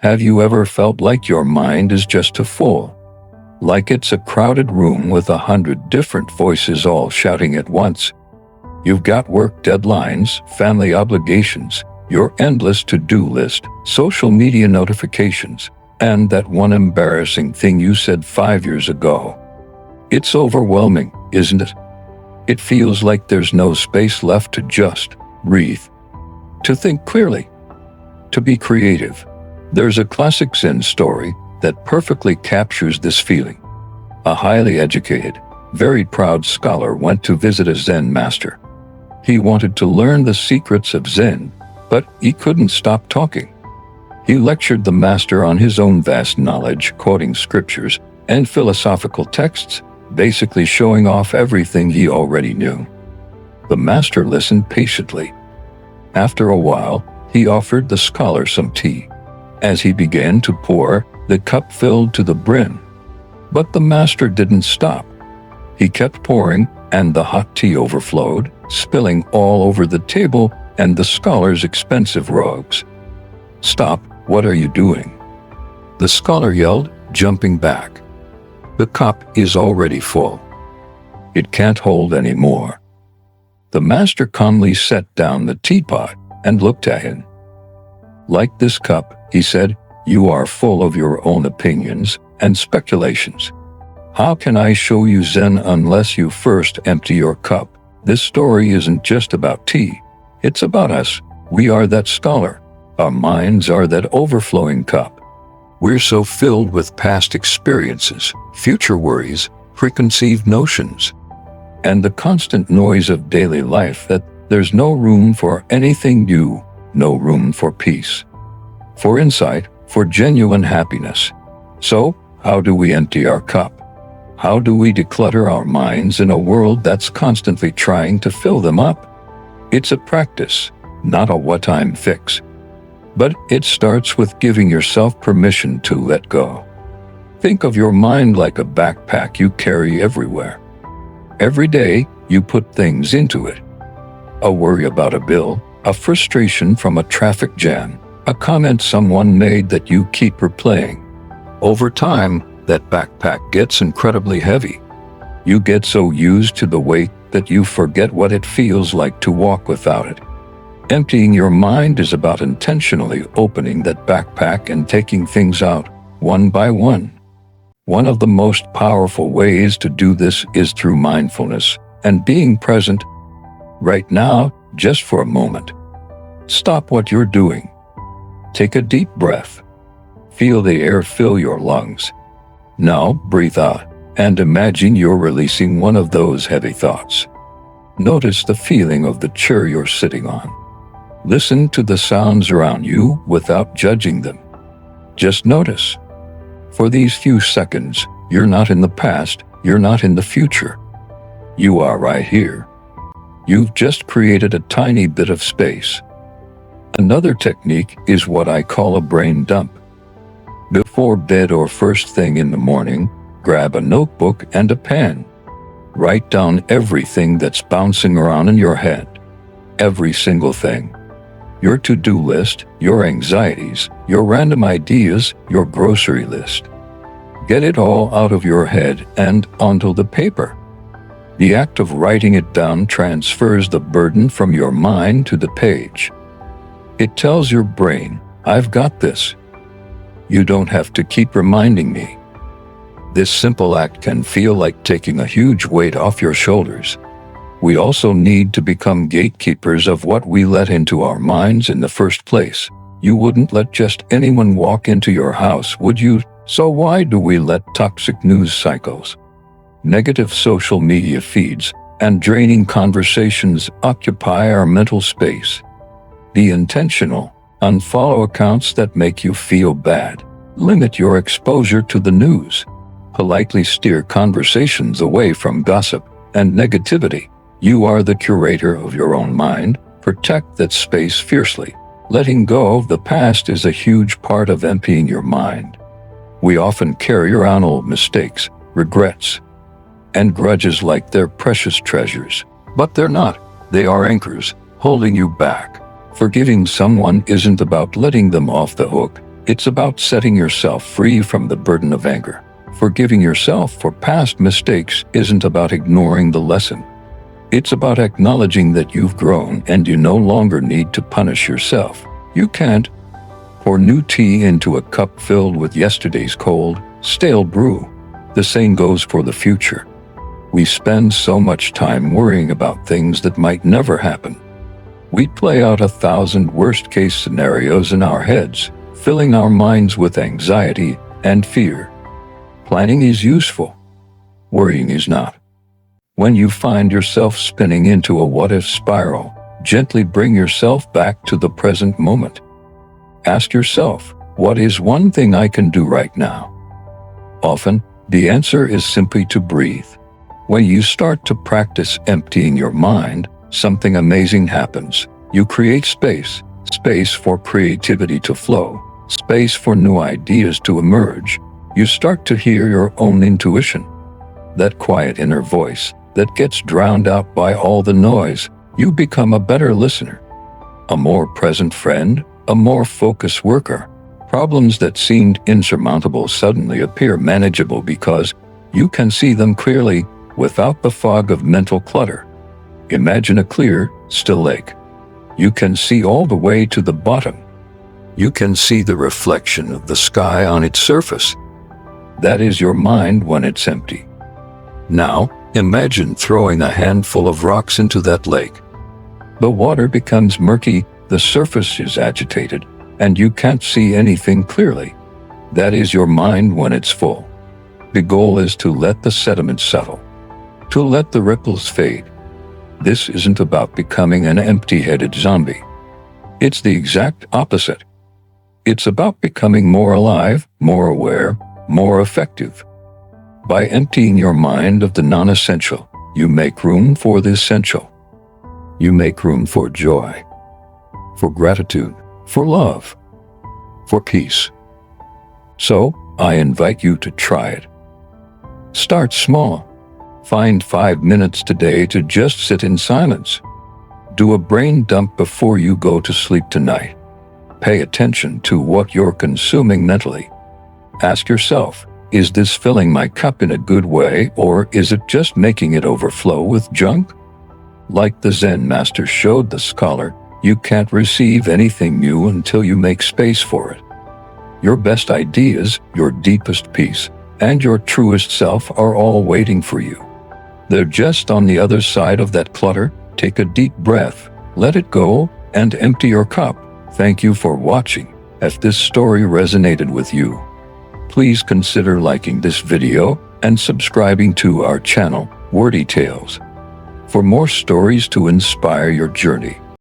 Have you ever felt like your mind is just too full? Like it's a crowded room with 100 different voices all shouting at once? You've got work deadlines, family obligations, your endless to-do list, social media notifications, and that one embarrassing thing you said 5 years ago. It's overwhelming, isn't it? It feels like there's no space left to just breathe, to think clearly, to be creative. There's a classic Zen story that perfectly captures this feeling. A highly educated, very proud scholar went to visit a Zen master. He wanted to learn the secrets of Zen, but he couldn't stop talking. He lectured the master on his own vast knowledge, quoting scriptures and philosophical texts, basically showing off everything he already knew. The master listened patiently. After a while, he offered the scholar some tea. As he began to pour, the cup filled to the brim. But the master didn't stop. He kept pouring, and the hot tea overflowed, spilling all over the table and the scholar's expensive rugs. "Stop, what are you doing?" the scholar yelled, jumping back. "The cup is already full. It can't hold any more." The master calmly set down the teapot and looked at him. "Like this cup," he said, "you are full of your own opinions and speculations. How can I show you Zen unless you first empty your cup?" This story isn't just about tea. It's about us. We are that scholar. Our minds are that overflowing cup. We're so filled with past experiences, future worries, preconceived notions, and the constant noise of daily life that there's no room for anything new, no room for peace, for insight, for genuine happiness. So, how do we empty our cup? How do we declutter our minds in a world that's constantly trying to fill them up? It's a practice, not a one-time fix. But it starts with giving yourself permission to let go. Think of your mind like a backpack you carry everywhere. Every day, you put things into it. A worry about a bill, a frustration from a traffic jam, a comment someone made that you keep replaying. Over time, that backpack gets incredibly heavy. You get so used to the weight that you forget what it feels like to walk without it. Emptying your mind is about intentionally opening that backpack and taking things out, one by one. One of the most powerful ways to do this is through mindfulness and being present right now, just for a moment. Stop what you're doing. Take a deep breath. Feel the air fill your lungs. Now breathe out and imagine you're releasing one of those heavy thoughts. Notice the feeling of the chair you're sitting on. Listen to the sounds around you without judging them. Just notice. For these few seconds, you're not in the past, you're not in the future. You are right here. You've just created a tiny bit of space. Another technique is what I call a brain dump. Before bed or first thing in the morning, grab a notebook and a pen. Write down everything that's bouncing around in your head. Every single thing. Your to-do list, your anxieties, your random ideas, your grocery list. Get it all out of your head and onto the paper. The act of writing it down transfers the burden from your mind to the page. It tells your brain, "I've got this. You don't have to keep reminding me." This simple act can feel like taking a huge weight off your shoulders. We also need to become gatekeepers of what we let into our minds in the first place. You wouldn't let just anyone walk into your house, would you? So why do we let toxic news cycles, negative social media feeds, and draining conversations occupy our mental space? Be intentional. Unfollow accounts that make you feel bad. Limit your exposure to the news. Politely steer conversations away from gossip and negativity. You are the curator of your own mind. Protect that space fiercely. Letting go of the past is a huge part of emptying your mind. We often carry around old mistakes, regrets, and grudges like they're precious treasures. But they're not. They are anchors, holding you back. Forgiving someone isn't about letting them off the hook. It's about setting yourself free from the burden of anger. Forgiving yourself for past mistakes isn't about ignoring the lesson. It's about acknowledging that you've grown and you no longer need to punish yourself. You can't pour new tea into a cup filled with yesterday's cold, stale brew. The same goes for the future. We spend so much time worrying about things that might never happen. We play out 1,000 worst-case scenarios in our heads, filling our minds with anxiety and fear. Planning is useful. Worrying is not. When you find yourself spinning into a what-if spiral, gently bring yourself back to the present moment. Ask yourself, what is one thing I can do right now? Often, the answer is simply to breathe. When you start to practice emptying your mind, something amazing happens. You create space for creativity to flow, space for new ideas to emerge. You start to hear your own intuition, that quiet inner voice that gets drowned out by all the noise. You become a better listener, a more present friend, a more focused worker. Problems that seemed insurmountable suddenly appear manageable because you can see them clearly without the fog of mental clutter. Imagine a clear, still lake. You can see all the way to the bottom. You can see the reflection of the sky on its surface. That is your mind when it's empty. Now, imagine throwing a handful of rocks into that lake. The water becomes murky, the surface is agitated, and you can't see anything clearly. That is your mind when it's full. The goal is to let the sediment settle, to let the ripples fade. This isn't about becoming an empty-headed zombie. It's the exact opposite. It's about becoming more alive, more aware, more effective. By emptying your mind of the non-essential, you make room for the essential. You make room for joy, for gratitude, for love, for peace. So, I invite you to try it. Start small. Find 5 minutes today to just sit in silence. Do a brain dump before you go to sleep tonight. Pay attention to what you're consuming mentally. Ask yourself, is this filling my cup in a good way, or is it just making it overflow with junk? Like the Zen master showed the scholar, you can't receive anything new until you make space for it. Your best ideas, your deepest peace, and your truest self are all waiting for you. They're just on the other side of that clutter. Take a deep breath, let it go, and empty your cup. Thank you for watching. If this story resonated with you, please consider liking this video and subscribing to our channel, Wordy Tales, for more stories to inspire your journey.